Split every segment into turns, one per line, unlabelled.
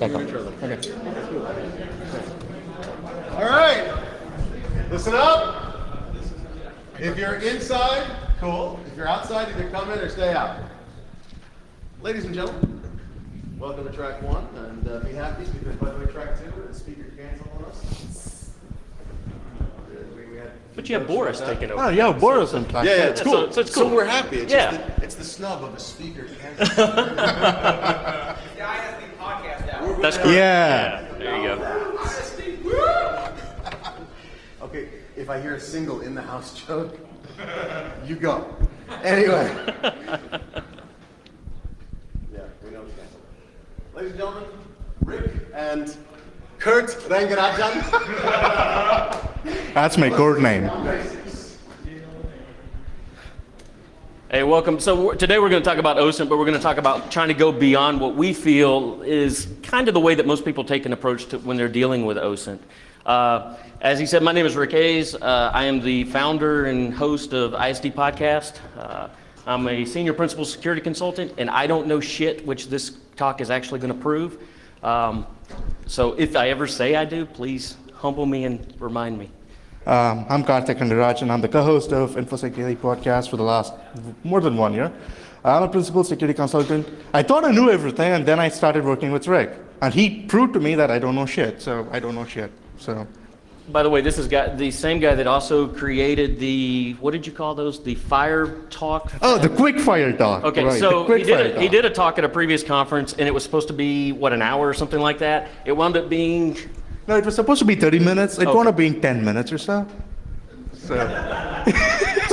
Okay.
All right. Listen up. If you're inside, cool. If you're outside, either come in or stay out. Ladies and gentlemen, welcome to track one, and be happy because, by the way, track two, the speaker canceled on us.
But you have Boris taking over.
Oh, yeah, Boris in track.
Yeah, it's cool.
So it's cool.
So we're happy. It's
Yeah.
just it's the snub of a speaker canceling.
That's correct.
Yeah.
There you go.
Okay, if I hear a single in the house joke, you go. Anyway. Yeah, we know it's canceled. Ladies and gentlemen, Rick and Kurt Rangarajan.
That's my code name.
Hey, welcome. So today we're going to talk about osint, but we're going to talk about trying to go beyond what we feel is kind of the way that most people take an approach to when they're dealing with osint. As he said, my name is Rick Hayes. I am the founder and host of ISD Podcast. I'm a senior principal security consultant, and I don't know shit, which this talk is actually going to prove. So if I ever say I do, please humble me and remind me.
I'm Karthik and Rangarajan. I'm the co-host of InfoSecurity Podcast for the last more than 1 year. I'm a principal security consultant. I thought I knew everything, and then I started working with Rick. And he proved to me that I don't know shit, so I don't know shit. So.
By the way, this is the same guy that also created the, what did you call those? The fire talk?
Oh, the quick fire talk.
Okay,
right,
so
the
he did a talk at a previous conference, and it was supposed to be, what, an hour or something like that? It wound up being...
No, it was supposed to be 30 minutes. It
Okay.
wound up being 10 minutes or so.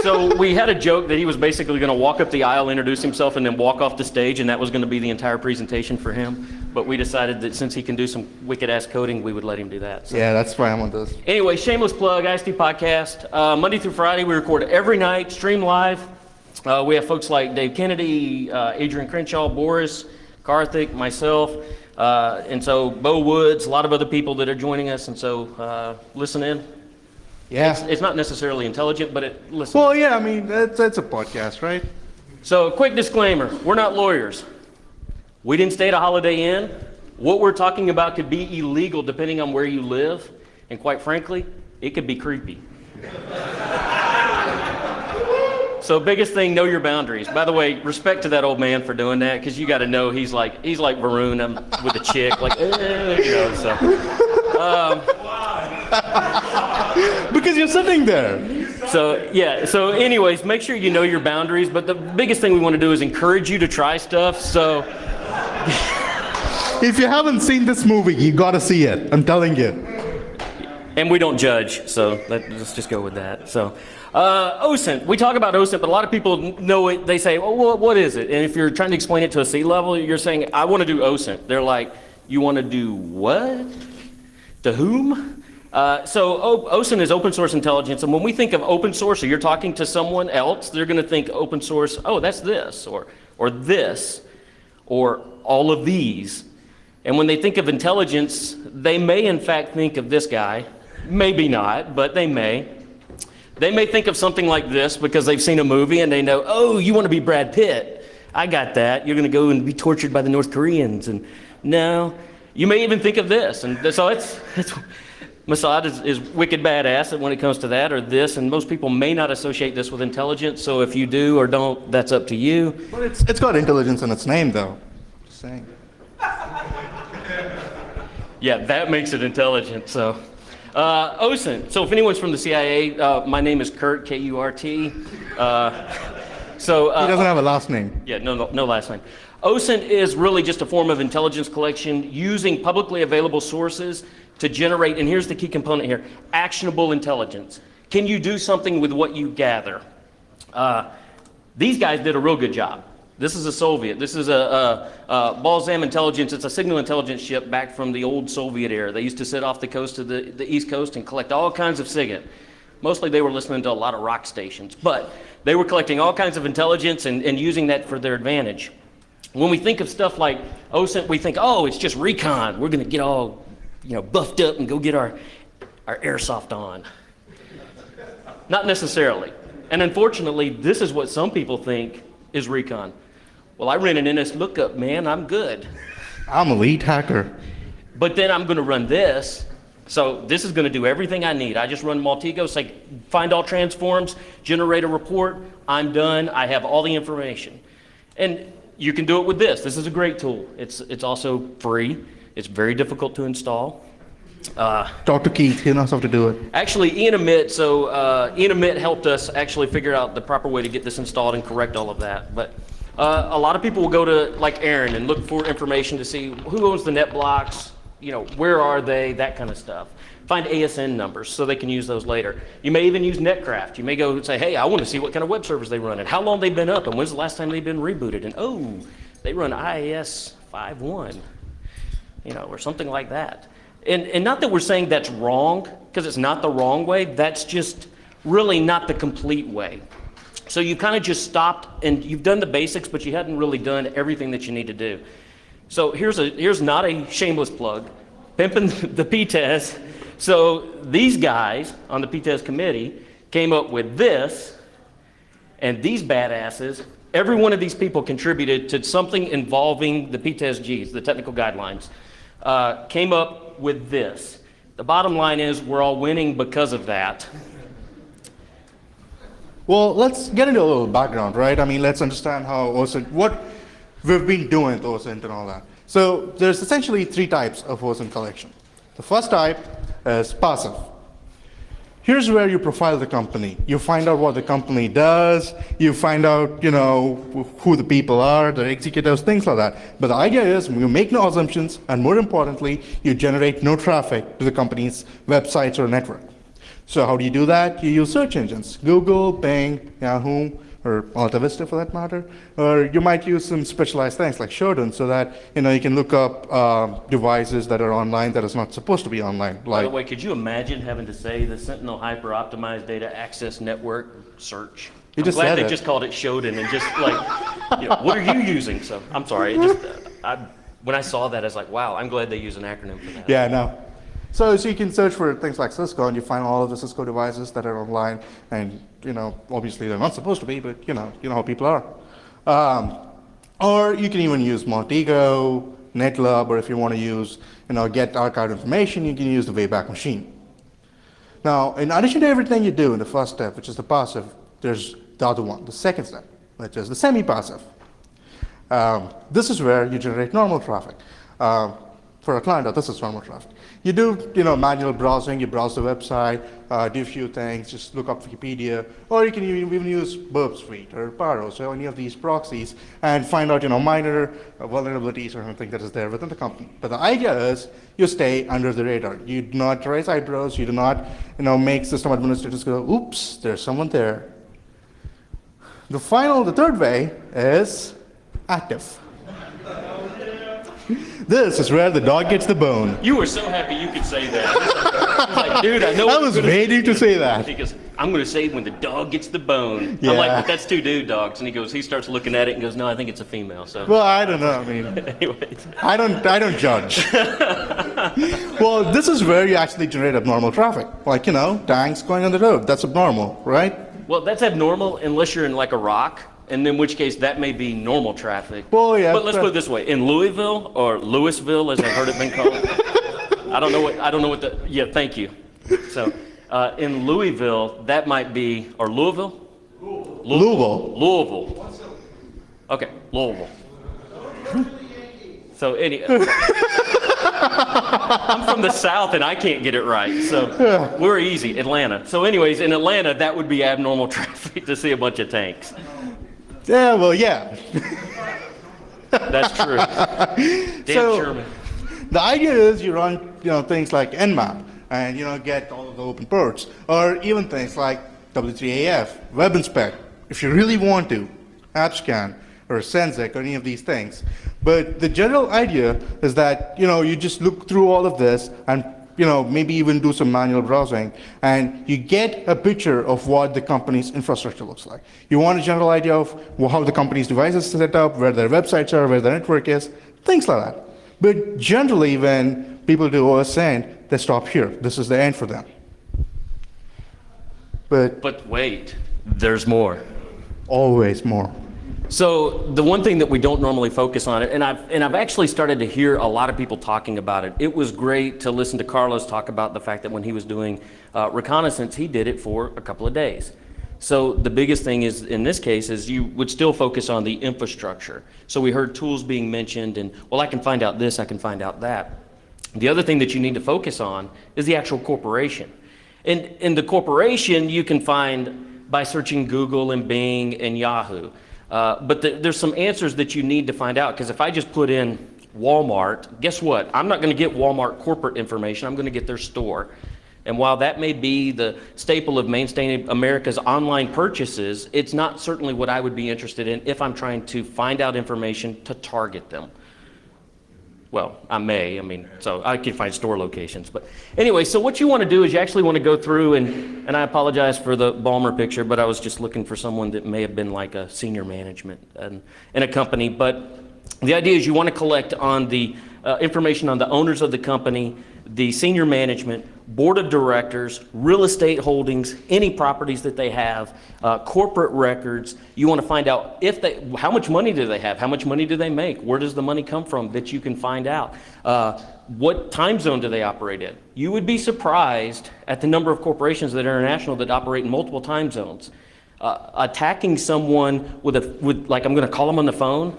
So we had a joke that he was basically going to walk up the aisle, introduce himself, and then walk off the stage, and that was going to be the entire presentation for him. But we decided that since he can do some wicked-ass coding, we would let him do that. So.
Yeah, that's why I'm on this.
Anyway, shameless plug, ISD Podcast. Monday through Friday, we record every night, stream live. We have folks like Dave Kennedy, Adrian Crenshaw, Boris, Karthik, myself, and so Bo Woods, a lot of other people that are joining us, and so listen in.
Yeah.
It's not necessarily intelligent, but listen.
Well, yeah, I mean, it's a podcast, right?
So, quick disclaimer, we're not lawyers. We didn't stay at a Holiday Inn. What we're talking about could be illegal depending on where you live, and quite frankly, it could be creepy. So, biggest thing, know your boundaries. By the way, respect to that old man for doing that, because you got to know he's like Varun with a chick, like, you know, so.
Because you're sitting there.
So, yeah, so anyways, make sure you know your boundaries, but the biggest thing we want to do is encourage you to try stuff, so.
If you haven't seen this movie, you gotta see it. I'm telling you.
And we don't judge, so let's just go with that. So, osint, we talk about osint, but a lot of people know it. They say, well, what is it? And if you're trying to explain it to a C-level, you're saying, I want to do osint. They're like, you want to do what? To whom? So osint is open source intelligence, and when we think of open source, or you're talking to someone else, they're going to think open source, oh, that's this, or this, or all of these. And when they think of intelligence, they may in fact think of this guy, maybe not, but they may. They may think of something like this because they've seen a movie and they know, oh, you want to be Brad Pitt. I got that. You're going to go and be tortured by the North Koreans. And no, you may even think of this. And so it's Mossad is wicked badass when it comes to that, or this, and most people may not associate this with intelligence, so if you do or don't, that's up to you.
But it's got intelligence in its name, though. Just saying.
Yeah, that makes it intelligent, so. osint, so if anyone's from the CIA, my name is Kurt, K-U-R-T. He
doesn't have a last name.
Yeah, no last name. osint is really just a form of intelligence collection using publicly available sources to generate, and here's the key component here, actionable intelligence. Can you do something with what you gather? These guys did a real good job. This is a Soviet. This is a Balsam Intelligence. It's a signal intelligence ship back from the old Soviet era. They used to sit off the coast of the East Coast and collect all kinds of SIGINT. Mostly they were listening to a lot of rock stations, but they were collecting all kinds of intelligence and using that for their advantage. When we think of stuff like osint, we think, oh, it's just recon. We're going to get all, buffed up and go get our airsoft on. Not necessarily. And unfortunately, this is what some people think is recon. Well, I ran an NS lookup, man. I'm good.
I'm a lead hacker.
but then I'm going to run this. So this is going to do everything I need. I just run Maltego, say find all transforms, generate a report. I'm done. I have all the information. And you can do it with this. This is a great tool. It's also free. It's very difficult to install.
Talk to Keith. He knows how to do it.
Actually, Ian Amit helped us actually figure out the proper way to get this installed and correct all of that. But a lot of people will go to like Aaron and look for information to see who owns the net blocks, where are they, that kind of stuff. Find ASN numbers so they can use those later. You may even use Netcraft. You may go and say, hey, I want to see what kind of web servers they run and how long they've been up and when's the last time they've been rebooted. And oh, they run IIS 5.1, or something like that. And not that we're saying that's wrong, because it's not the wrong way. That's just really not the complete way. So you kind of just stopped and you've done the basics, but you hadn't really done everything that you need to do. So here's not a shameless plug, pimping the PTES. So these guys on the PTES committee came up with this, and these badasses, every one of these people contributed to something involving the PTES-Gs, the technical guidelines, came up with this. The bottom line is we're all winning because of that.
Well, let's get into a little background, right? I mean, let's understand how OSINT, what we've been doing with OSINT and all that. So there's essentially 3 types of OSINT collection. The first type is passive. Here's where you profile the company. You find out what the company does. You find out, who the people are, the executives, things like that. But the idea is you make no assumptions, and more importantly, you generate no traffic to the company's websites or network. So how do you do that? You use search engines, Google, Bing, Yahoo, or Alta Vista for that matter. Or you might use some specialized things like Shodan so that you can look up devices that are online that is not supposed to be online.
By the way, could you imagine having to say the Sentinel Hyper Optimized Data Access Network search? I'm glad they just called it Shodan and just like, what are you using? So I'm sorry. When I saw that, I was like, wow, I'm glad they use an acronym for that.
Yeah, no. So you can search for things like Cisco, and you find all of the Cisco devices that are online, and obviously they're not supposed to be, but you know how people are. Or you can even use Maltego, Netlab, or if you want to use get archived information, you can use the Wayback Machine. Now, in addition to everything you do in the first step, which is the passive, there's the other one, the second step, which is the semi-passive. This is where you generate normal traffic. For a client, this is normal traffic. You do, manual browsing. You browse the website, do a few things, just look up Wikipedia, or you can even use Burp Suite or Paros or any of these proxies and find out, minor vulnerabilities or something that is there within the company. But the idea is you stay under the radar. You do not raise eyebrows. You do not, make system administrators go, "Oops, there's someone there." The third way is active. This is where the dog gets the bone.
You were so happy you could say that. I was like, dude, I know.
I was waiting to say that.
Because I'm going to say when the dog gets the bone.
Yeah.
I'm like, but that's 2 dude dogs. And he starts looking at it and goes, no, I think it's a female. So.
Well, I don't know. I mean,
anyways.
I don't judge. Well, this is where you actually generate abnormal traffic. Like, tanks going on the road. That's abnormal, right?
Well, that's abnormal unless you're in like a rock. And in which case, that may be normal traffic.
Well, yeah.
But let's put it this way: in Louisville or Louisville, as I've heard it been called, I don't know what the. Yeah, thank you. So, in Louisville, that might be or Louisville. Okay, Louisville. So I'm from the South and I can't get it right. So we're easy, Atlanta. So, anyways, in Atlanta, that would be abnormal traffic to see a bunch of tanks.
Yeah, well, yeah.
That's true. Damn Sherman.
The idea is you run, things like Nmap and get all of the open ports, or even things like W3AF, WebInspect, if you really want to, AppScan or Sensec or any of these things. But the general idea is that you just look through all of this and maybe even do some manual browsing, and you get a picture of what the company's infrastructure looks like. You want a general idea of how the company's devices are set up, where their websites are, where their network is, things like that. But generally, when people do OSINT, they stop here. This is the end for them. But
wait, there's more.
Always more.
So the one thing that we don't normally focus on, and I've actually started to hear a lot of people talking about it. It was great to listen to Carlos talk about the fact that when he was doing reconnaissance, he did it for a couple of days. So the biggest thing is, in this case, is you would still focus on the infrastructure. So we heard tools being mentioned, and well, I can find out this, I can find out that. The other thing that you need to focus on is the actual corporation. And in the corporation, you can find by searching Google and Bing and Yahoo. But there's some answers that you need to find out, because if I just put in Walmart, guess what? I'm not going to get Walmart corporate information, I'm going to get their store. And while that may be the staple of mainstay America's online purchases, it's not certainly what I would be interested in if I'm trying to find out information to target them. Well, so I can find store locations. But anyway, so what you want to do is you actually want to go through, and I apologize for the Balmer picture, but I was just looking for someone that may have been like a senior management in a company. But the idea is you want to collect on the information on the owners of the company, the senior management, board of directors, real estate holdings, any properties that they have, corporate records. You want to find out how much money do they have, how much money do they make, where does the money come from that you can find out. What time zone do they operate in? You would be surprised at the number of corporations that are international that operate in multiple time zones. Attacking someone with like, I'm going to call them on the phone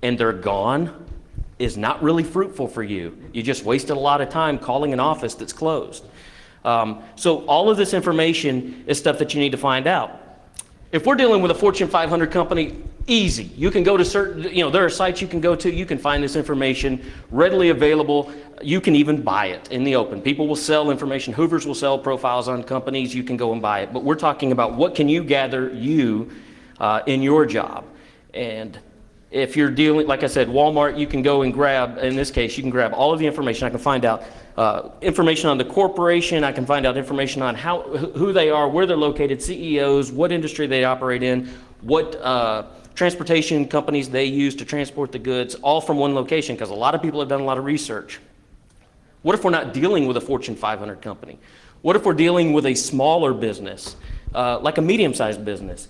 and they're gone is not really fruitful for you. You just wasted a lot of time calling an office that's closed. So all of this information is stuff that you need to find out. If we're dealing with a Fortune 500 company, easy. You can go to certain, there are sites you can go to, you can find this information readily available. You can even buy it in the open. People will sell information. Hoovers will sell profiles on companies. You can go and buy it. But we're talking about what can you gather in your job. And if you're dealing, like I said, Walmart, you can go and grab, in this case, you can grab all of the information. I can find out information on the corporation. I can find out information on who they are, where they're located, CEOs, what industry they operate in, what transportation companies they use to transport the goods, all from one location, because a lot of people have done a lot of research. What if we're not dealing with a Fortune 500 company? What if we're dealing with a smaller business, like a medium-sized business?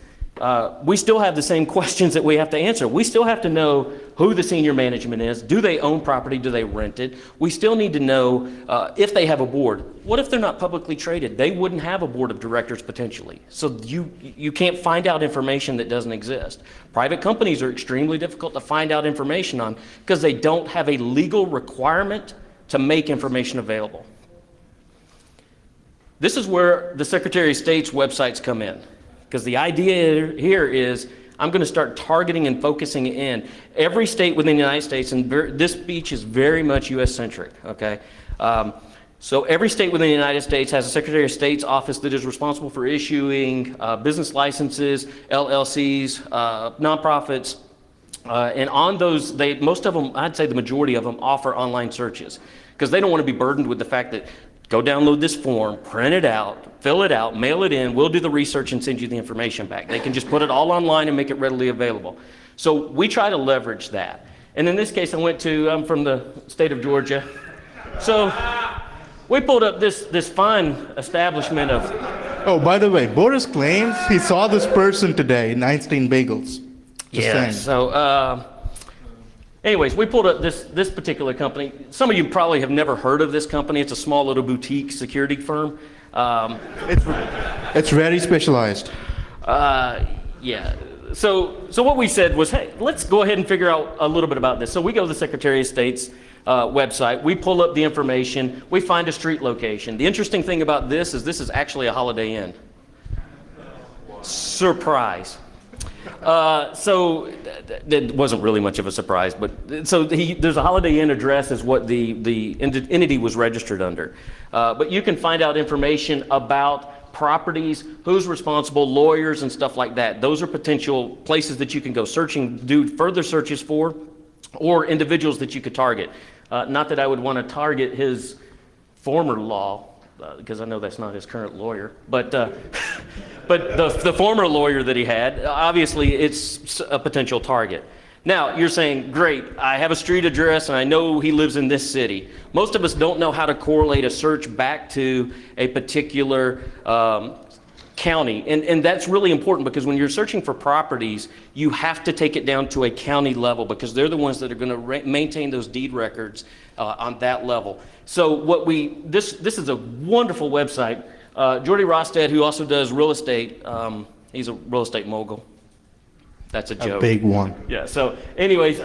We still have the same questions that we have to answer. We still have to know who the senior management is. Do they own property? Do they rent it? We still need to know if they have a board. What if they're not publicly traded? They wouldn't have a board of directors potentially. So you can't find out information that doesn't exist. Private companies are extremely difficult to find out information on because they don't have a legal requirement to make information available. This is where the Secretary of State's websites come in. Because the idea here is I'm going to start targeting and focusing in every state within the United States, and this speech is very much U.S.-centric, okay? So every state within the United States has a Secretary of State's office that is responsible for issuing business licenses, LLCs, nonprofits, and on those, most of them, I'd say the majority of them, offer online searches because they don't want to be burdened with the fact that go download this form, print it out, fill it out, mail it in, we'll do the research and send you the information back. They can just put it all online and make it readily available. So we try to leverage that. And in this case, I'm from the state of Georgia. So we pulled up this fine establishment of...
Oh, by the way, Boris claims he saw this person today in Einstein Bagels.
Yeah, so... anyways, we pulled up this particular company. Some of you probably have never heard of this company. It's a small little boutique security firm.
It's very specialized.
Yeah. So what we said was, hey, let's go ahead and figure out a little bit about this. So we go to the Secretary of State's website. We pull up the information. We find a street location. The interesting thing about this is actually a Holiday Inn. Surprise. So that wasn't really much of a surprise, but so there's a Holiday Inn address is what the entity was registered under. But you can find out information about properties, who's responsible, lawyers and stuff like that. Those are potential places that you can go searching, do further searches for, or individuals that you could target. Not that I would want to target his former law, because I know that's not his current lawyer, but the former lawyer that he had, obviously it's a potential target. Now, you're saying, great, I have a street address and I know he lives in this city. Most of us don't know how to correlate a search back to a particular county. And that's really important because when you're searching for properties, you have to take it down to a county level because they're the ones that are going to maintain those deed records on that level. So this is a wonderful website. Jordy Rostad, who also does real estate, he's a real estate mogul. That's a joke.
A big one.
Yeah, so anyways,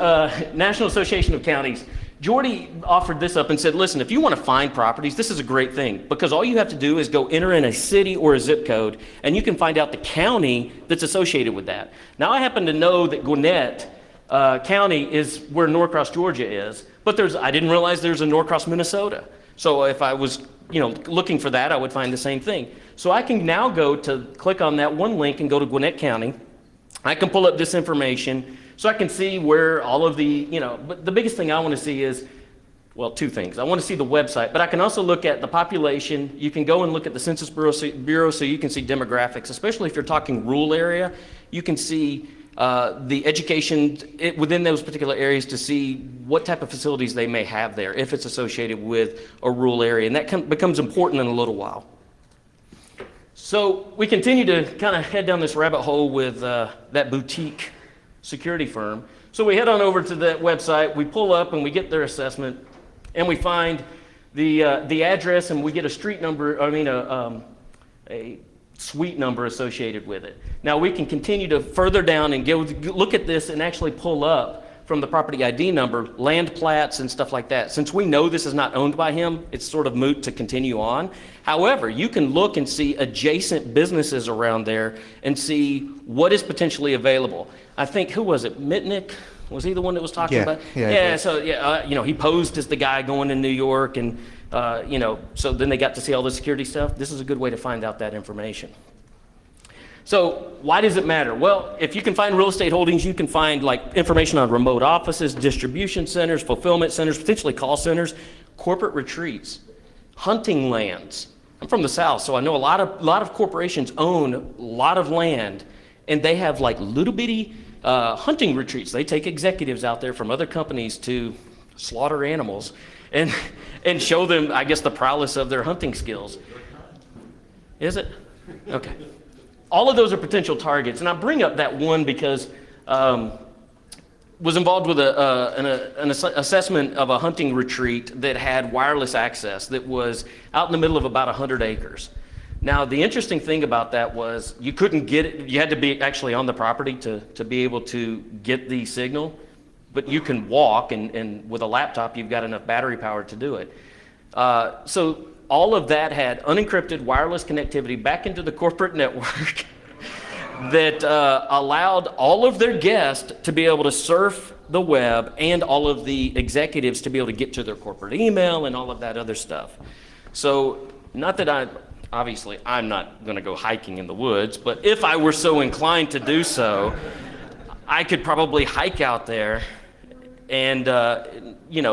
National Association of Counties. Jordy offered this up and said, listen, if you want to find properties, this is a great thing because all you have to do is go enter in a city or a zip code and you can find out the county that's associated with that. Now, I happen to know that Gwinnett County is where Norcross, Georgia is, but I didn't realize there's a Norcross, Minnesota. So if I was looking for that, I would find the same thing. So I can now click on that one link and go to Gwinnett County. I can pull up this information so I can see where all of the, but the biggest thing I want to see is, well, two things. I want to see the website, but I can also look at the population. You can go and look at the Census Bureau so you can see demographics, especially if you're talking rural area. You can see the education within those particular areas to see what type of facilities they may have there, if it's associated with a rural area, and that becomes important in a little while. So we continue to kind of head down this rabbit hole with that boutique security firm. So we head on over to that website, we pull up and we get their assessment, and we find the address, and we get a street number, a suite number associated with it. Now we can continue to further down and look at this and actually pull up from the property ID number, land plats and stuff like that. Since we know this is not owned by him, it's sort of moot to continue on. However, you can look and see adjacent businesses around there and see what is potentially available. I think, who was it, Mitnick? Was he the one that was talking about? He posed as the guy going to New York and, so then they got to see all the security stuff. This is a good way to find out that information. So why does it matter? Well, if you can find real estate holdings, you can find information on remote offices, distribution centers, fulfillment centers, potentially call centers, corporate retreats, hunting lands. I'm from the South, so I know a lot of corporations own a lot of land, and they have little bitty hunting retreats. They take executives out there from other companies to slaughter animals and show them, I guess, the prowess of their hunting skills. Is it? Okay. All of those are potential targets, and I bring up that one because was involved with an assessment of a hunting retreat that had wireless access that was out in the middle of about 100 acres. Now, the interesting thing about that was you couldn't get it, you had to be actually on the property to be able to get the signal, but you can walk, and with a laptop, you've got enough battery power to do it. So all of that had unencrypted wireless connectivity back into the corporate network that allowed all of their guests to be able to surf the web and all of the executives to be able to get to their corporate email and all of that other stuff. So not that obviously I'm not going to go hiking in the woods, but if I were so inclined to do so, I could probably hike out there and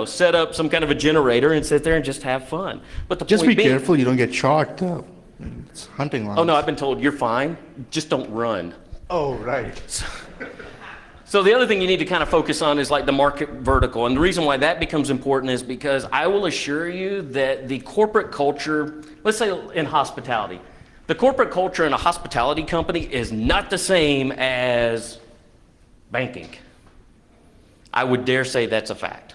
set up some kind of a generator and sit there and just have fun. But the
just
point
be
being,
careful you don't get shot though. It's hunting lands.
Oh no, I've been told you're fine, just don't run.
Oh, right.
So the other thing you need to kind of focus on is the market vertical, and the reason why that becomes important is because I will assure you that the corporate culture, let's say in hospitality, the corporate culture in a hospitality company is not the same as banking. I would dare say that's a fact.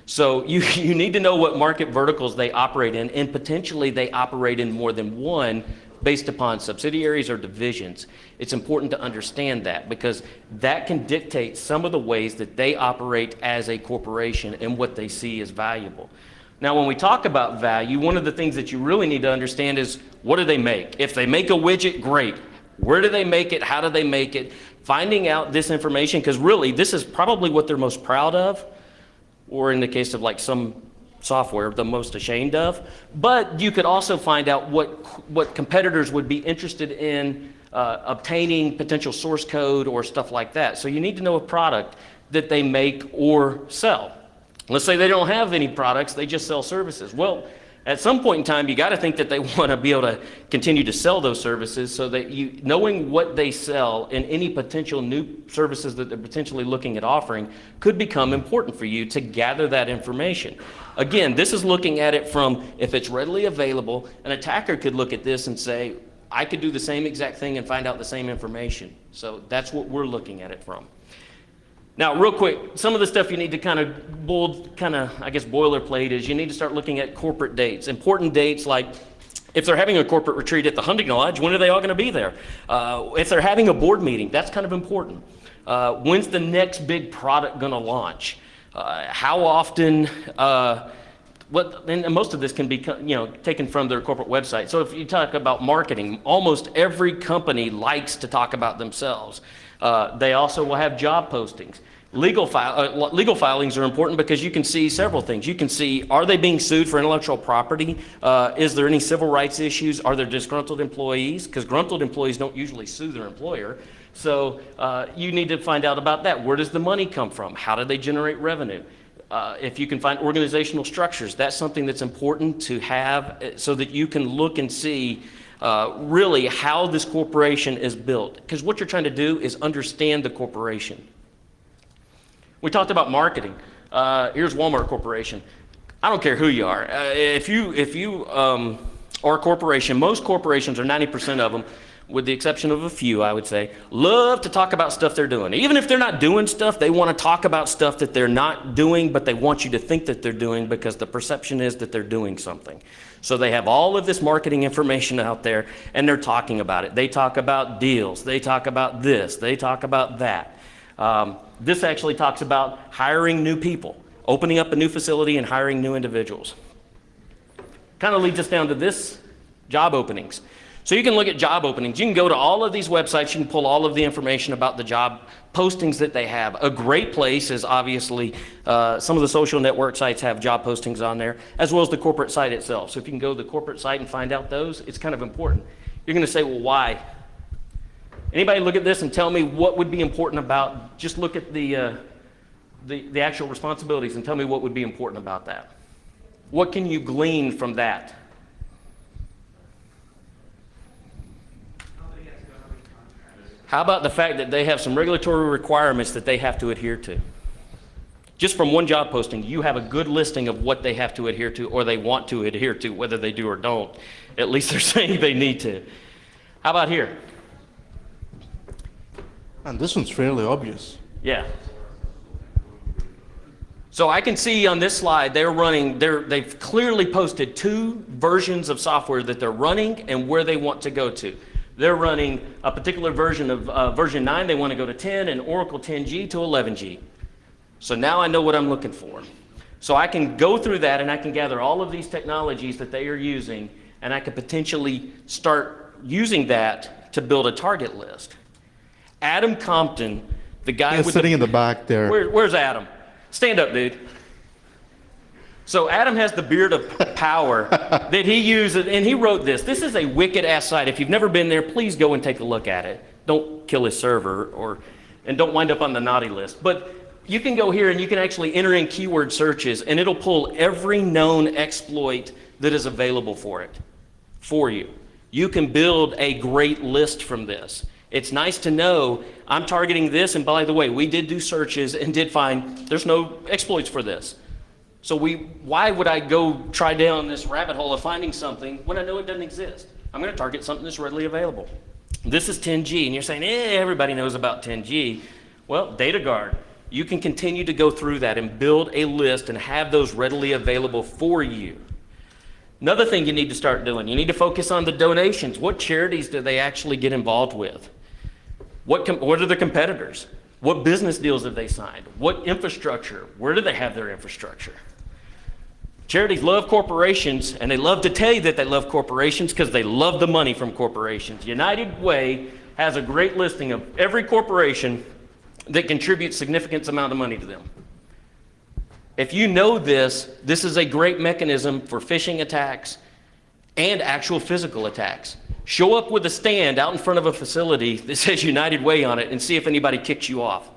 So you need to know what market verticals they operate in, and potentially they operate in more than one based upon subsidiaries or divisions. It's important to understand that because that can dictate some of the ways that they operate as a corporation and what they see as valuable. Now, when we talk about value, one of the things that you really need to understand is what do they make? If they make a widget, great. Where do they make it? How do they make it? Finding out this information, because really this is probably what they're most proud of, or in the case of some software, the most ashamed of. But you could also find out what competitors would be interested in obtaining potential source code or stuff like that. So you need to know a product that they make or sell. Let's say they don't have any products, they just sell services. Well, at some point in time, you got to think that they want to be able to continue to sell those services so that knowing what they sell and any potential new services that they're potentially looking at offering could become important for you to gather that information. Again, this is looking at it from if it's readily available. An attacker could look at this and say, I could do the same exact thing and find out the same information. So that's what we're looking at it from. Now, real quick, some of the stuff you need to kind of boilerplate is you need to start looking at corporate dates. Important dates like if they're having a corporate retreat at the hunting lodge, when are they all going to be there? If they're having a board meeting, that's kind of important. When's the next big product going to launch? How often? And most of this can be taken from their corporate website. So if you talk about marketing, almost every company likes to talk about themselves. They also will have job postings. Legal filings are important because you can see several things. You can see, are they being sued for intellectual property? Is there any civil rights issues? Are there disgruntled employees? Because disgruntled employees don't usually sue their employer. So you need to find out about that. Where does the money come from? How do they generate revenue? If you can find organizational structures, that's something that's important to have so that you can look and see really how this corporation is built. Because what you're trying to do is understand the corporation. We talked about marketing. Here's Walmart Corporation. I don't care who you are. If you are a corporation, most corporations, or 90% of them, with the exception of a few, I would say, love to talk about stuff they're doing. Even if they're not doing stuff, they want to talk about stuff that they're not doing, but they want you to think that they're doing because the perception is that they're doing something. So they have all of this marketing information out there, and they're talking about it. They talk about deals. They talk about this. They talk about that. This actually talks about hiring new people, opening up a new facility and hiring new individuals. Kind of leads us down to this, job openings. So you can look at job openings. You can go to all of these websites. You can pull all of the information about the job postings that they have. A great place is obviously some of the social network sites have job postings on there, as well as the corporate site itself. So if you can go to the corporate site and find out those, it's kind of important. You're going to say, well, why? Anybody look at this and tell me what would be important about, just look at the actual responsibilities and tell me what would be important about that. What can you glean from that? How about the fact that they have some regulatory requirements that they have to adhere to? Just from one job posting, you have a good listing of what they have to adhere to or they want to adhere to, whether they do or don't. At least they're saying they need to. How about here?
And this one's fairly obvious.
Yeah. So I can see on this slide, they've clearly posted 2 versions of software that they're running and where they want to go to. They're running a particular version of version 9. They want to go to 10 and Oracle 10G to 11G. So now I know what I'm looking for. So I can go through that and I can gather all of these technologies that they are using and I could potentially start using that to build a target list. Adam Compton, the guy
He's sitting in the back there.
Where's Adam? Stand up, dude. So Adam has the beard of power that he uses, and he wrote this. This is a wicked-ass site. If you've never been there, please go and take a look at it. Don't kill his server, and don't wind up on the naughty list. But you can go here and you can actually enter in keyword searches, and it'll pull every known exploit that is available for you. You can build a great list from this. It's nice to know I'm targeting this, and by the way, we did do searches and did find there's no exploits for this. So why would I go try down this rabbit hole of finding something when I know it doesn't exist? I'm going to target something that's readily available. This is 10G, and you're saying, everybody knows about 10G. Well, DataGuard, you can continue to go through that and build a list and have those readily available for you. Another thing you need to start doing, you need to focus on the donations. What charities do they actually get involved with? What are the competitors? What business deals have they signed? What infrastructure? Where do they have their infrastructure? Charities love corporations, and they love to tell you that they love corporations because they love the money from corporations. United Way has a great listing of every corporation that contributes significant amount of money to them. If you know this is a great mechanism for phishing attacks and actual physical attacks. Show up with a stand out in front of a facility that says United Way on it and see if anybody kicks you off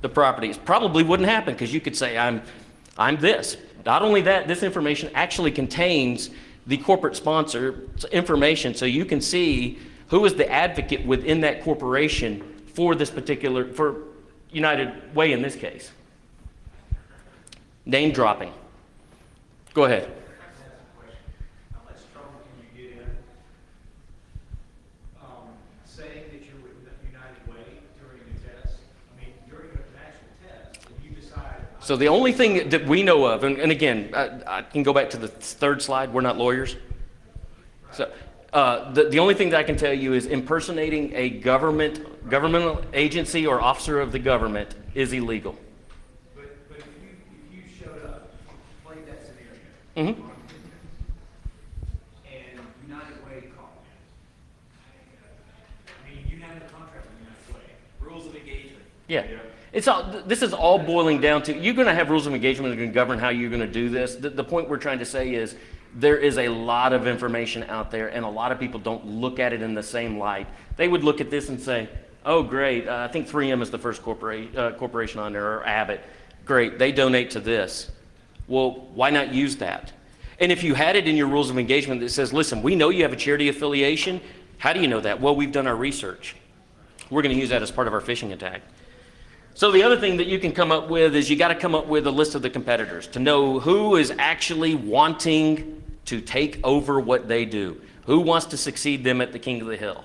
the property. It probably wouldn't happen because you could say, I'm this. Not only that, this information actually contains the corporate sponsor information, so you can see who is the advocate within that corporation for United Way in this case. Name dropping. Go ahead.
How much trouble can you get in
So the only thing that we know of, and again, I can go back to the third slide, we're not lawyers. So the only thing that I can tell you is impersonating a governmental agency or officer of the government is illegal.
But if you showed up, played that scenario,
Mm-hmm.
and United Way called, I mean, you have a contract with United Way, rules of engagement.
Yeah. This is all boiling down to, you're going to have rules of engagement that are going to govern how you're going to do this. The point we're trying to say is there is a lot of information out there, and a lot of people don't look at it in the same light. They would look at this and say, oh, great, I think 3M is the first corporation on there, or Abbott. Great, they donate to this. Well, why not use that? And if you had it in your rules of engagement that says, listen, we know you have a charity affiliation. How do you know that? Well, we've done our research. We're going to use that as part of our phishing attack. So the other thing that you can come up with is you got to come up with a list of the competitors to know who is actually wanting to take over what they do. Who wants to succeed them at the king of the hill?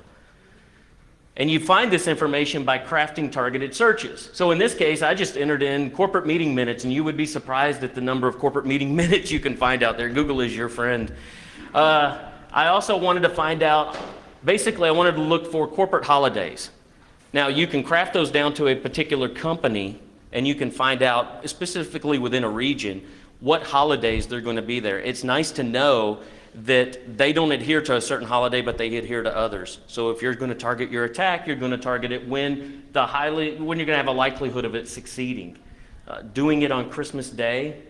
And you find this information by crafting targeted searches. So in this case, I just entered in corporate meeting minutes, and you would be surprised at the number of corporate meeting minutes you can find out there. Google is your friend. I also wanted to find out, basically I wanted to look for corporate holidays. Now, you can craft those down to a particular company, and you can find out, specifically within a region, what holidays they're going to be there. It's nice to know that they don't adhere to a certain holiday, but they adhere to others. So if you're going to target your attack, you're going to target it when you're going to have a likelihood of it succeeding. Doing it on Christmas Day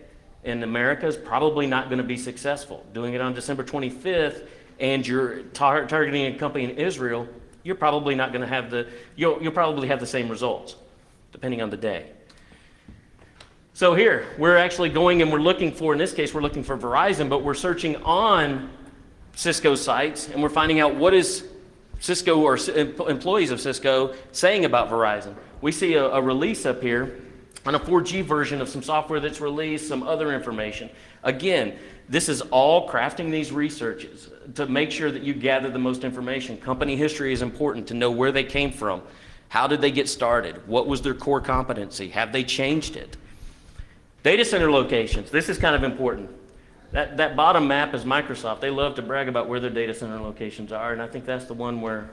in America is probably not going to be successful. Doing it on December 25th, and you're targeting a company in Israel, you're probably not going to have you'll probably have the same results, depending on the day. So here, we're actually going and we're looking for, in this case, we're looking for Verizon, but we're searching on Cisco sites, and we're finding out what is Cisco or employees of Cisco saying about Verizon. We see a release up here on a 4G version of some software that's released, some other information. Again, this is all crafting these researches to make sure that you gather the most information. Company history is important to know where they came from. How did they get started? What was their core competency? Have they changed it? Data center locations. This is kind of important. That bottom map is Microsoft. They love to brag about where their data center locations are, and I think that's the one where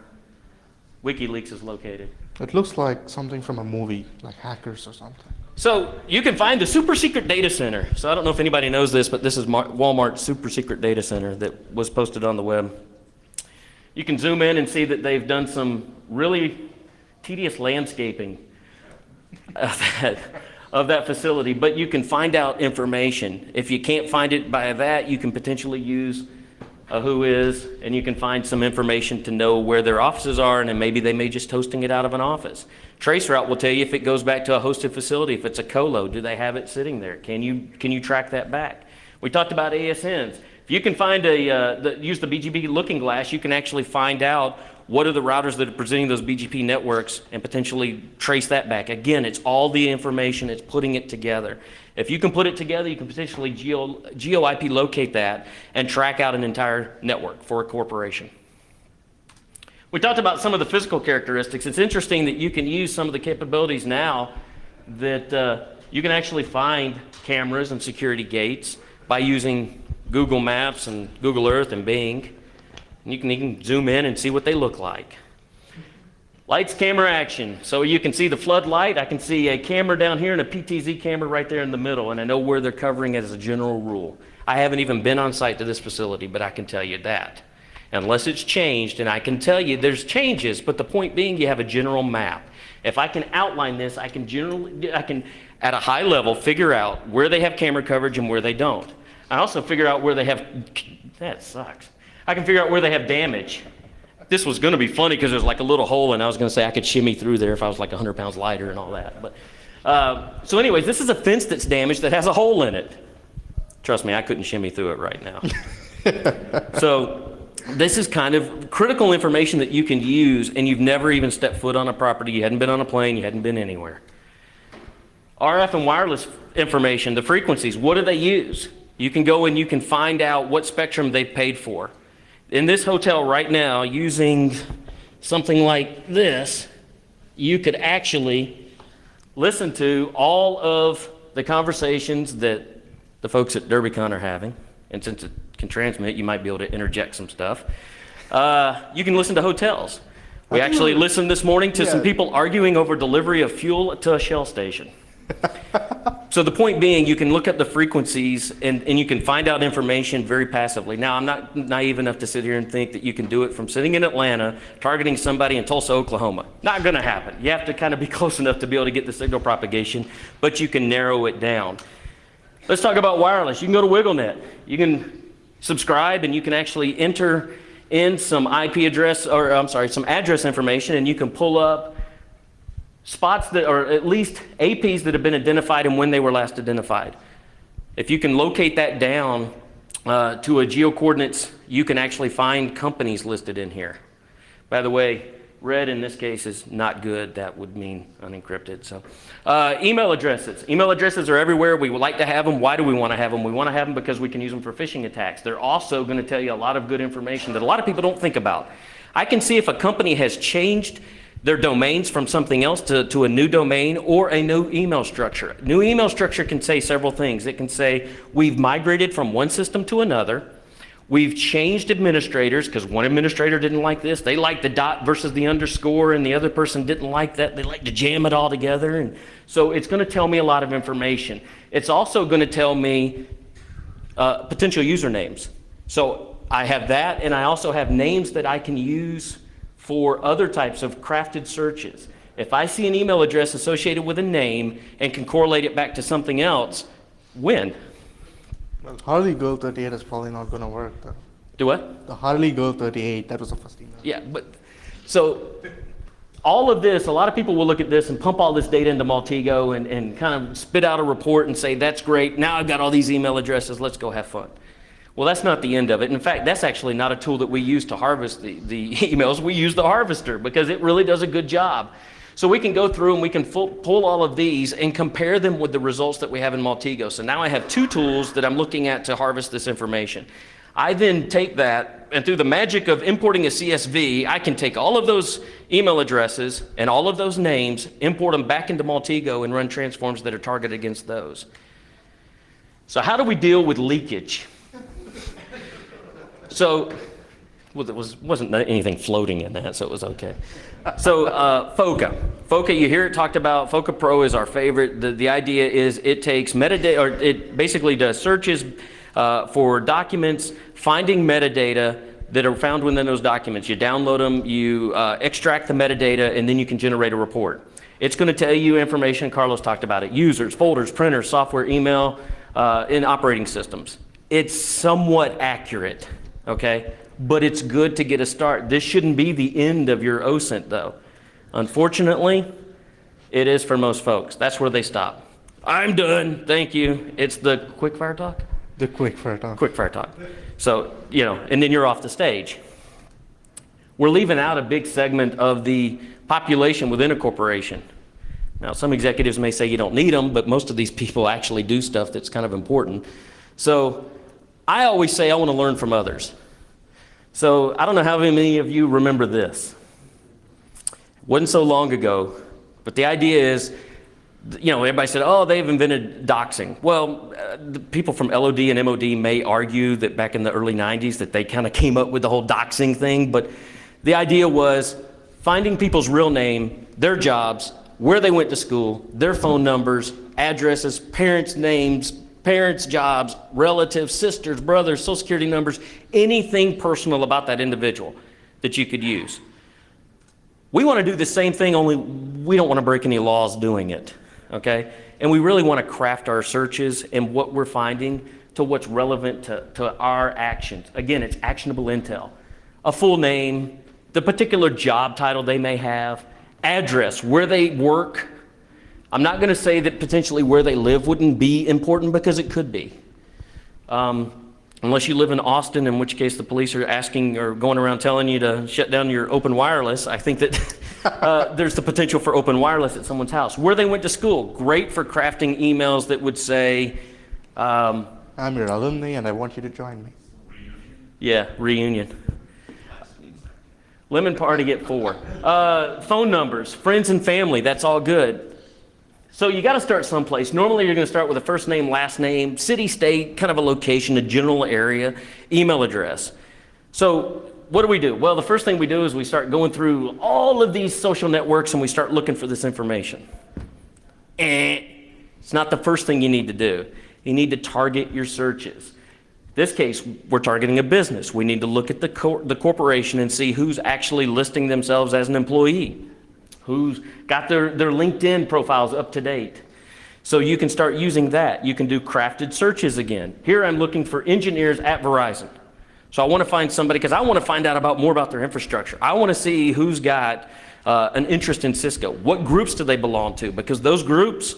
WikiLeaks is located.
It looks like something from a movie, like Hackers or something.
So you can find the super secret data center. So I don't know if anybody knows this, but this is Walmart's super secret data center that was posted on the web. You can zoom in and see that they've done some really tedious landscaping of that facility, but you can find out information. If you can't find it by that, you can potentially use a whois, and you can find some information to know where their offices are, and then maybe they may just hosting it out of an office. Traceroute will tell you if it goes back to a hosted facility, if it's a colo, do they have it sitting there? Can you track that back? We talked about ASNs. If you can find use the BGP looking glass, you can actually find out what are the routers that are presenting those BGP networks and potentially trace that back. Again, it's all the information, it's putting it together. If you can put it together, you can potentially geo-IP locate that and track out an entire network for a corporation. We talked about some of the physical characteristics. It's interesting that you can use some of the capabilities now that you can actually find cameras and security gates by using Google Maps and Google Earth and Bing. And you can zoom in and see what they look like. Lights, camera, action. So you can see the floodlight. I can see a camera down here and a PTZ camera right there in the middle, and I know where they're covering as a general rule. I haven't even been on site to this facility, but I can tell you that. Unless it's changed, and I can tell you there's changes, but the point being you have a general map. If I can outline this, I can at a high level figure out where they have camera coverage and where they don't. I also figure out where they have, that sucks. I can figure out where they have damage. This was going to be funny because there's like a little hole, and I was going to say I could shimmy through there if I was like 100 pounds lighter and all that. But so anyways, this is a fence that's damaged that has a hole in it. Trust me, I couldn't shimmy through it right now. So this is kind of critical information that you can use, and you've never even stepped foot on a property. You hadn't been on a plane. You hadn't been anywhere. RF and wireless information, the frequencies, what do they use? You can go and you can find out what spectrum they've paid for. In this hotel right now, using something like this, you could actually listen to all of the conversations that the folks at DerbyCon are having, and since it can transmit, you might be able to interject some stuff. You can listen to hotels. We actually listened this morning to some people arguing over delivery of fuel to a Shell station. So the point being, you can look up the frequencies and you can find out information very passively. Now, I'm not naive enough to sit here and think that you can do it from sitting in Atlanta, targeting somebody in Tulsa, Oklahoma. Not gonna happen. You have to kind of be close enough to be able to get the signal propagation, but you can narrow it down. Let's talk about wireless. You can go to WiggleNet. You can subscribe and you can actually enter in some IP address, or I'm sorry, some address information, and you can pull up spots that, or at least APs that have been identified and when they were last identified. If you can locate that down to a geocoordinates, you can actually find companies listed in here. By the way, red in this case is not good. That would mean unencrypted. So, email addresses. Email addresses are everywhere. We would like to have them. Why do we want to have them? We want to have them because we can use them for phishing attacks. They're also going to tell you a lot of good information that a lot of people don't think about. I can see if a company has changed their domains from something else to a new domain or a new email structure. New email structure can say several things. It can say, we've migrated from one system to another. We've changed administrators because one administrator didn't like this. They liked the dot versus the underscore, and the other person didn't like that. They like to jam it all together. And so it's going to tell me a lot of information. It's also going to tell me potential usernames. So I have that, and I also have names that I can use for other types of crafted searches. If I see an email address associated with a name and can correlate it back to something else, win.
Well, Harley Girl 38 is probably not going to work, though.
Do what?
The Harley Girl 38, that was the first email.
Yeah, but so all of this, a lot of people will look at this and pump all this data into Maltego and kind of spit out a report and say, that's great, now I've got all these email addresses, let's go have fun. Well, that's not the end of it. In fact, that's actually not a tool that we use to harvest the emails. We use the harvester because it really does a good job. So we can go through and we can pull all of these and compare them with the results that we have in Maltego. So now I have two tools that I'm looking at to harvest this information. I then take that, and through the magic of importing a CSV, I can take all of those email addresses and all of those names, import them back into Maltego, and run transforms that are targeted against those. So how do we deal with leakage? So, well, there wasn't anything floating in that, so it was okay. So, FOCA. FOCA, you hear it talked about. FOCA Pro is our favorite. The idea is it takes metadata, or it basically does searches for documents, finding metadata that are found within those documents. You download them, you extract the metadata, and then you can generate a report. It's going to tell you information, Carlos talked about it, users, folders, printers, software, email, and operating systems. It's somewhat accurate. Okay, but it's good to get a start. This shouldn't be the end of your OSINT, though. Unfortunately, it is for most folks. That's where they stop. I'm done, thank you. It's the quick-fire talk?
The quick-fire talk.
Quick-fire talk. So, you know, and then you're off the stage. We're leaving out a big segment of the population within a corporation. Now, some executives may say you don't need them, but most of these people actually do stuff that's kind of important. So, I always say I want to learn from others. So I don't know how many of you remember this. It wasn't so long ago, but the idea is, you know, everybody said, oh, they've invented doxing. Well, the people from LOD and MOD may argue that back in the early 90s that they kind of came up with the whole doxing thing, but the idea was finding people's real name, their jobs, where they went to school, their phone numbers, addresses, parents' names, parents' jobs, relatives, sisters, brothers, social security numbers, anything personal about that individual that you could use. We want to do the same thing, only we don't want to break any laws doing it, okay? And we really want to craft our searches and what we're finding to what's relevant to our actions. Again, it's actionable intel. A full name, the particular job title they may have, address, where they work. I'm not going to say that potentially where they live wouldn't be important, because it could be. Unless you live in Austin, in which case the police are asking or going around telling you to shut down your open wireless. I think that there's the potential for open wireless at someone's house. Where they went to school, great for crafting emails that would say,
I'm your alumni and I want you to join me.
Yeah, reunion. Lemon party at 4. Phone numbers, friends and family, that's all good. So you got to start someplace. Normally you're going to start with a first name, last name, city, state, kind of a location, a general area, email address. So what do? Well, the first thing we do is we start going through all of these social networks and we start looking for this information. It's not the first thing you need to do. You need to target your searches. In this case, we're targeting a business. We need to look at the corporation and see who's actually listing themselves as an employee, who's got their LinkedIn profiles up to date. So you can start using that. You can do crafted searches again. Here I'm looking for engineers at Verizon. So I want to find somebody, because I want to find out more about their infrastructure. I want to see who's got an interest in Cisco. What groups do they belong to? Because those groups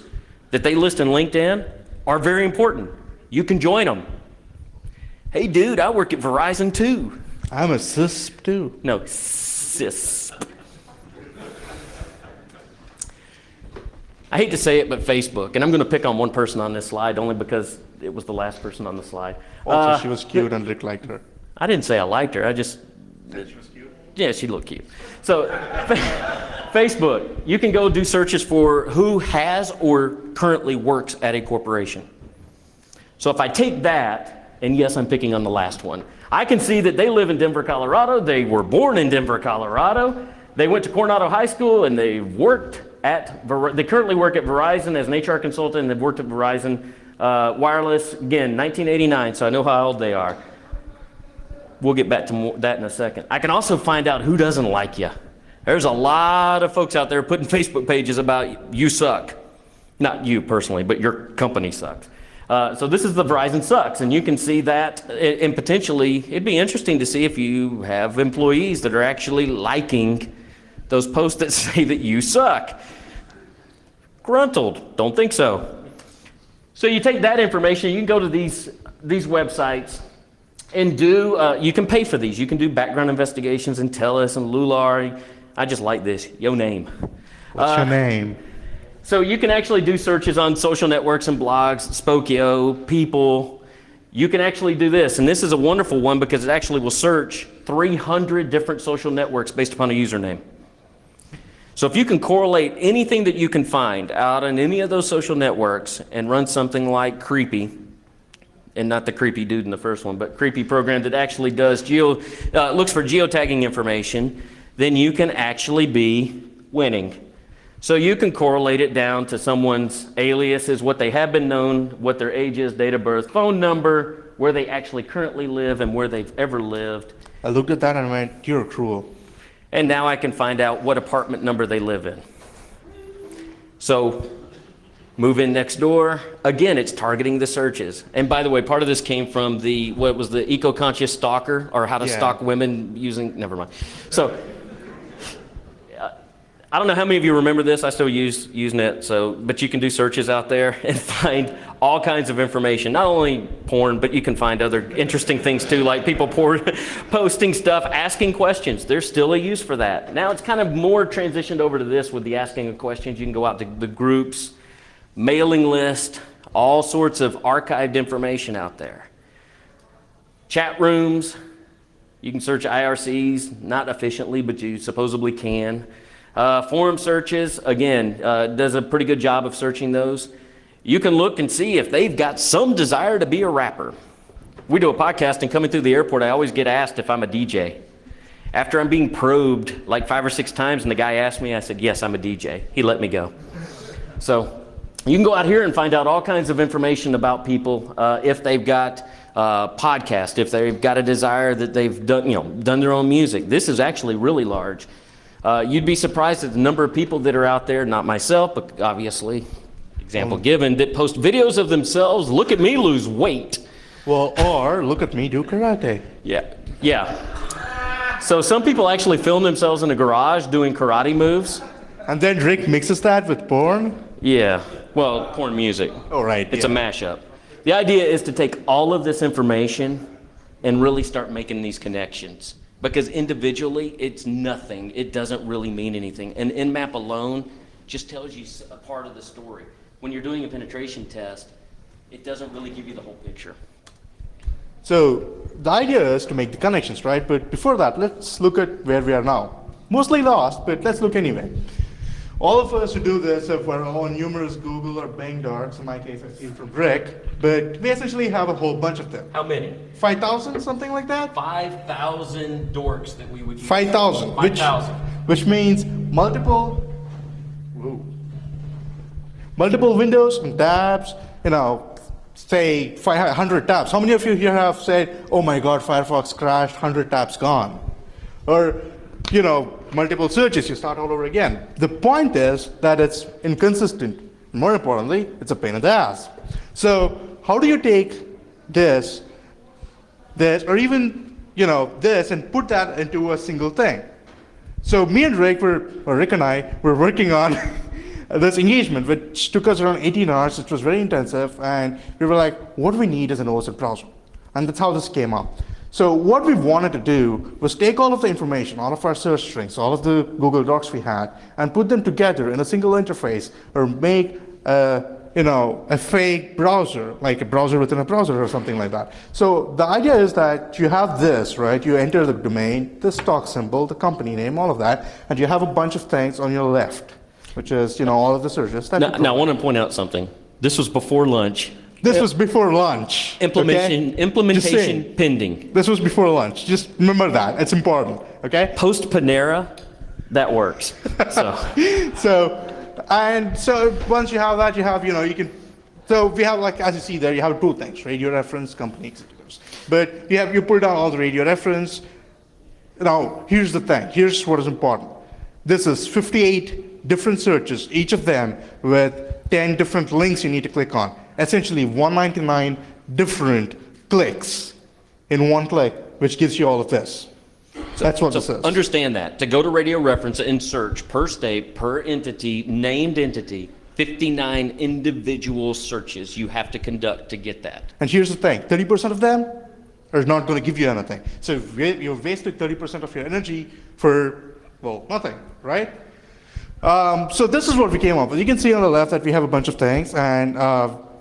that they list in LinkedIn are very important. You can join them. Hey dude, I work at Verizon too.
I'm a CISP too.
No, CISP. I hate to say it, but Facebook, and I'm going to pick on one person on this slide only because it was the last person on the slide.
Also, she was cute and Rick liked her.
I didn't say I liked her. She was cute? Yeah, she looked cute. So Facebook, you can go do searches for who has or currently works at a corporation. So if I take that, and yes, I'm picking on the last one, I can see that they live in Denver, Colorado. They were born in Denver, Colorado. They went to Coronado High School and they worked they currently work at Verizon as an HR consultant, and they've worked at Verizon Wireless, again, 1989, so I know how old they are. We'll get back to that in a second. I can also find out who doesn't like you. There's a lot of folks out there putting Facebook pages about you suck. Not you personally, but your company sucks. So this is the Verizon sucks, and you can see that, and potentially it'd be interesting to see if you have employees that are actually liking those posts that say that you suck. Gruntled, don't think so. So you take that information, you can go to these websites and you can pay for these. You can do background investigations and Telus and Lular. I just like this, yo name.
What's your name?
So you can actually do searches on social networks and blogs, Spokeo, People. You can actually do this, and this is a wonderful one because it actually will search 300 different social networks based upon a username. So if you can correlate anything that you can find out on any of those social networks and run something like Creepy, and not the creepy dude in the first one, but Creepy program that actually does looks for geotagging information, then you can actually be winning. So you can correlate it down to someone's aliases, what they have been known, what their age is, date of birth, phone number, where they actually currently live, and where they've ever lived.
I looked at that and went, you're cruel.
And now I can find out what apartment number they live in. So move in next door. Again, it's targeting the searches. And by the way, part of this came from the eco-conscious stalker, or how to stalk women using, never mind. So I don't know how many of you remember this. I still use Usenet, but you can do searches out there and find all kinds of information. Not only porn, but you can find other interesting things too, like people posting stuff, asking questions. There's still a use for that. Now it's kind of more transitioned over to this with the asking of questions. You can go out to the groups, mailing list, all sorts of archived information out there. Chat rooms, you can search IRCs, not efficiently, but you supposedly can. Forum searches, again, does a pretty good job of searching those. You can look and see if they've got some desire to be a rapper. We do a podcast, and coming through the airport, I always get asked if I'm a DJ. After I'm being probed like 5 or 6 times, and the guy asked me, I said, yes, I'm a DJ. He let me go. So you can go out here and find out all kinds of information about people, if they've got podcasts, if they've got a desire that they've done their own music. This is actually really large. You'd be surprised at the number of people that are out there, not myself, but obviously, example given, that post videos of themselves, look at me lose weight.
Well, or look at me do karate.
Yeah. So some people actually film themselves in a garage doing karate moves.
And then Rick mixes that with porn?
Yeah, well, porn music.
Oh, right.
It's a mashup. The idea is to take all of this information and really start making these connections. Because individually, it's nothing. It doesn't really mean anything. And Nmap alone just tells you a part of the story. When you're doing a penetration test, it doesn't really give you the whole picture.
So the idea is to make the connections, right? But before that, let's look at where we are now. Mostly lost, but let's look anyway. All of us who do this have our own numerous Google or Bing docs. In my case, I steal from Rick, but we essentially have a whole bunch of them.
How many?
5,000, something like that?
5,000 dorks that we would use.
5,000.
5,000.
Which means multiple windows and tabs, say 500 tabs. How many of you here have said, oh my God, Firefox crashed, 100 tabs gone? Or, multiple searches, you start all over again. The point is that it's inconsistent. More importantly, it's a pain in the ass. So how do you take this, or even, this and put that into a single thing? So me and Rick, Rick and I, were working on this engagement, which took us around 18 hours, which was very intensive, and we were like, what do we need is an OSint browser? And that's how this came up. So what we wanted to do was take all of the information, all of our search strings, all of the Google Docs we had, and put them together in a single interface, or make a fake browser, like a browser within a browser or something like that. So the idea is that you have this, right? You enter the domain, the stock symbol, the company name, all of that, and you have a bunch of things on your left, which is, all of the searches.
Now, I want to point out something. This was before lunch.
This was before lunch.
Implementation pending.
This was before lunch. Just remember that. It's important. Okay.
Post Panera, that works.
So once you have that, you have you can. So we have, like, as you see there, you have two things: radio reference, company executives. But you pull down all the radio reference. Now here's the thing. Here's what is important. This is 58 different searches, each of them with 10 different links you need to click on. Essentially 199 different clicks in one click, which gives you all of this. That's what this is.
Understand that. To go to radio reference and search per state, per entity, named entity, 59 individual searches you have to conduct to get that.
And here's the thing, 30% of them are not going to give you anything. So you've wasted 30% of your energy for, well, nothing, right? So this is what we came up with. You can see on the left that we have a bunch of things, and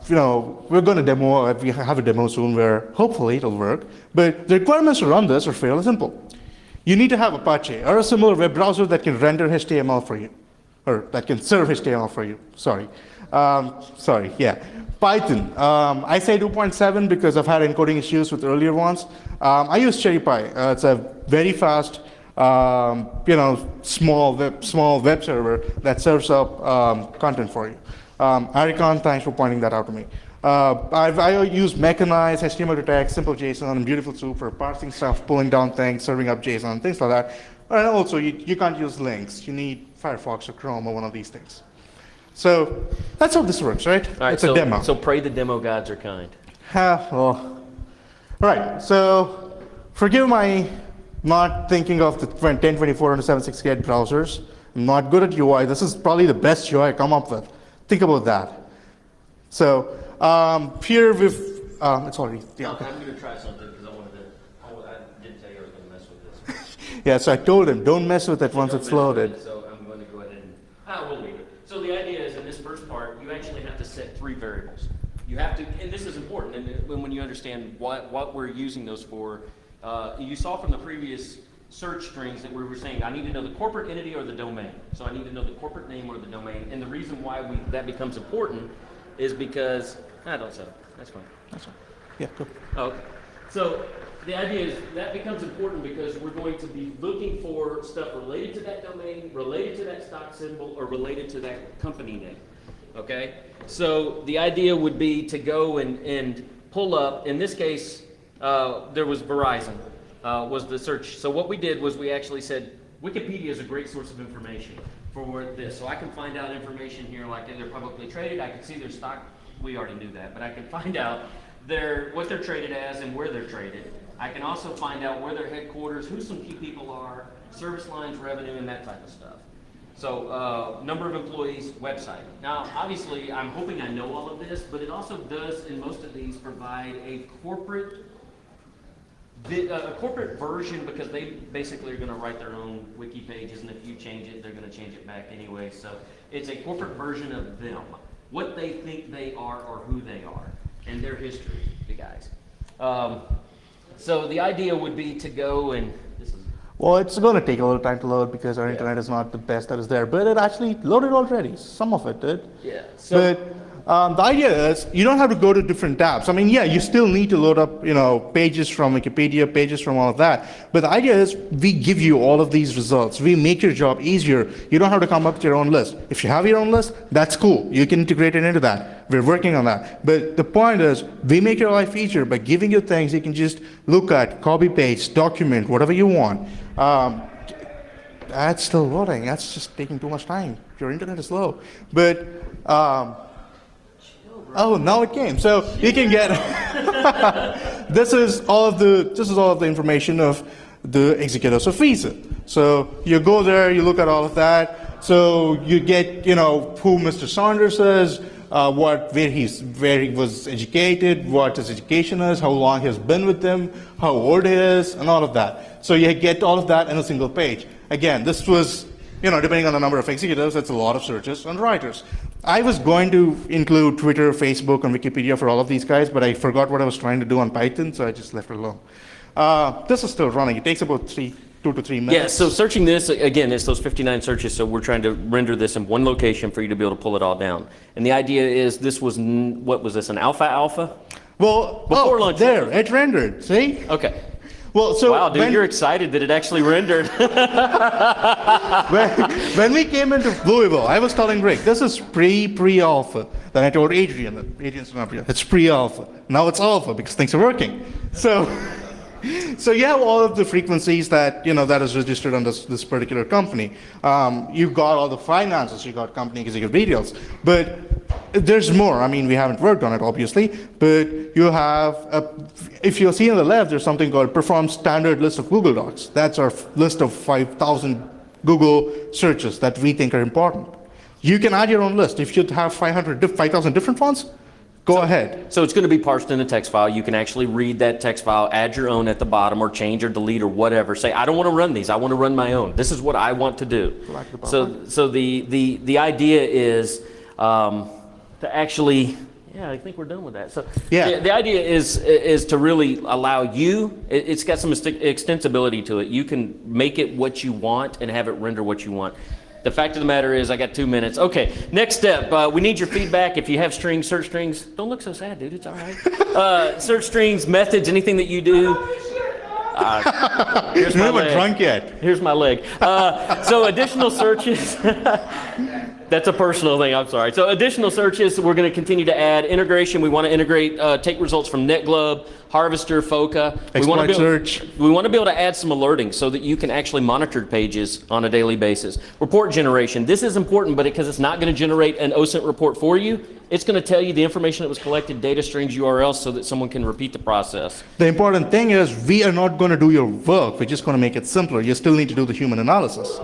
we're going to demo. We have a demo soon where hopefully it'll work. But the requirements to run this are fairly simple. You need to have Apache or a similar web browser that can render HTML for you, or that can serve HTML for you. Python. I say 2.7 because I've had encoding issues with earlier ones. I use CherryPy. It's a very fast, small web server that serves up content for you. Aricon, thanks for pointing that out to me. I use Mechanize, HTML to text, Simple JSON, and Beautiful Soup for parsing stuff, pulling down things, serving up JSON, things like that. And also, you can't use links. You need Firefox or Chrome or one of these things. So that's how this works, right?
All right,
it's a demo.
So pray the demo gods are kind.
All right, so forgive my not thinking of the 1024 and 768 browsers. I'm not good at UI. This is probably the best UI I come up with. Think about that. So here we've, it's already, yeah.
I'm going to try something because I didn't tell you I was going to mess with this.
Yeah, so I told him, don't mess with it once it's loaded.
So I'm going to go ahead and, we'll leave it. So the idea is in this first part, you actually have to set 3 variables. You have to, and this is important, and when you understand what we're using those for, you saw from the previous search strings that we were saying, I need to know the corporate entity or the domain. So I need to know the corporate name or the domain. And the reason why that becomes important is because, don't set up. That's fine.
That's fine. Yeah, cool.
Okay. So the idea is that becomes important because we're going to be looking for stuff related to that domain, related to that stock symbol, or related to that company name. Okay? So the idea would be to go and pull up, in this case, there was Verizon. Was the search. So what we did was we actually said, Wikipedia is a great source of information for this. So I can find out information here, like they're publicly traded. I can see their stock. We already knew that, but I can find out what they're traded as and where they're traded. I can also find out where their headquarters, who some key people are, service lines, revenue, and that type of stuff. So number of employees, website. Now, obviously, I'm hoping I know all of this, but it also does, in most of these, provide a corporate version, because they basically are going to write their own wiki pages, and if you change it, they're going to change it back anyway. So it's a corporate version of them, what they think they are or who they are, and their history, the guys. So the idea would be to go and,
Well, it's going to take a little time to load because our internet is not the best that is there, but it actually loaded already. Some of it did.
Yeah.
But the idea is you don't have to go to different tabs. I mean, yeah, you still need to load up, pages from Wikipedia, pages from all of that. But the idea is we give you all of these results. We make your job easier. You don't have to come up with your own list. If you have your own list, that's cool. You can integrate it into that. We're working on that. But the point is we make your life easier by giving you things you can just look at, copy, paste, document, whatever you want. That's still loading. That's just taking too much time. Your internet is slow. But oh, now it came. So you can get this is all of the information of the executives of Visa. So you go there, you look at all of that. So you get who Mr. Saunders is, where he was educated, what his education is, how long he's been with them, how old he is, and all of that. So you get all of that in a single page. Again, this was, depending on the number of executives, that's a lot of searches on writers. I was going to include Twitter, Facebook, and Wikipedia for all of these guys, but I forgot what I was trying to do on Python, so I just left it alone. This is still running. It takes about 2 to 3 minutes.
Yeah, so searching this, again, it's those 59 searches, so we're trying to render this in one location for you to be able to pull it all down. And the idea is this was, what was this, an alpha?
Well,
before lunch.
There, it rendered, see?
Okay.
Well, so
wow, dude, you're excited that it actually rendered.
when we came into Louisville, I was telling Rick, this is pre-alpha. Then I told Adrian, that Adrian's not here, it's pre-alpha. Now it's alpha because things are working. So you have all of the frequencies that that is registered on this particular company. You've got all the finances, you got company executive details, but there's more. I mean, we haven't worked on it obviously, but you have if you'll see on the left, there's something called perform standard list of Google Docs. That's our list of 5,000 Google searches that we think are important. You can add your own list. If you have 5,000 different fonts, go ahead.
So it's going to be parsed in a text file. You can actually read that text file, add your own at the bottom, or change or delete or whatever. Say, I don't want to run these. I want to run my own. This is what I want to do. So the idea is to actually, I think we're done with that. So the idea is to really allow you. It's got some extensibility to it. You can make it what you want and have it render what you want. The fact of the matter is, I got 2 minutes. Okay, next step. We need your feedback. If you have strings, search strings. Don't look so sad, dude. It's all right. Search strings, methods, anything that you do. Here's my leg.
Drunk yet?
Here's my leg. So additional searches. That's a personal thing. I'm sorry. So additional searches. We're going to continue to add integration. We want to integrate, take results from NetGlove, Harvester, Foca. We want to be able to add some alerting so that you can actually monitor pages on a daily basis. Report generation. This is important, but because it's not going to generate an OSINT report for you, it's going to tell you the information that was collected, data strings, URLs, so that someone can repeat the process.
The important thing is we are not going to do your work. We're just going to make it simpler. You still need to do the human analysis.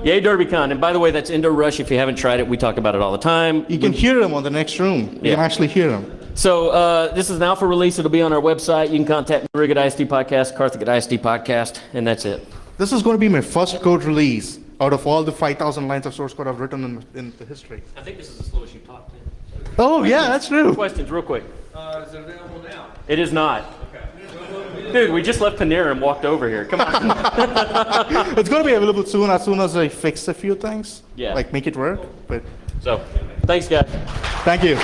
Yay, DerbyCon. And by the way, that's Indo Rush. If you haven't tried it, we talk about it all the time.
You can hear them on the next room. You can actually hear them.
So this is an alpha release. It'll be on our website. You can contact me, Rig at ISD Podcast, Karthik at ISD Podcast, and that's it.
This is going to be my first code release out of all the 5,000 lines of source code I've written in the history.
I think this is the slowest you've talked to.
Oh, yeah, that's true.
Questions, real quick.
Is it available now?
It is not. Okay. Dude, we just left Panera and walked over here. Come on.
It's going to be available soon as I fix a few things.
Yeah.
Like make it work. But
so, thanks, guys.
Thank you.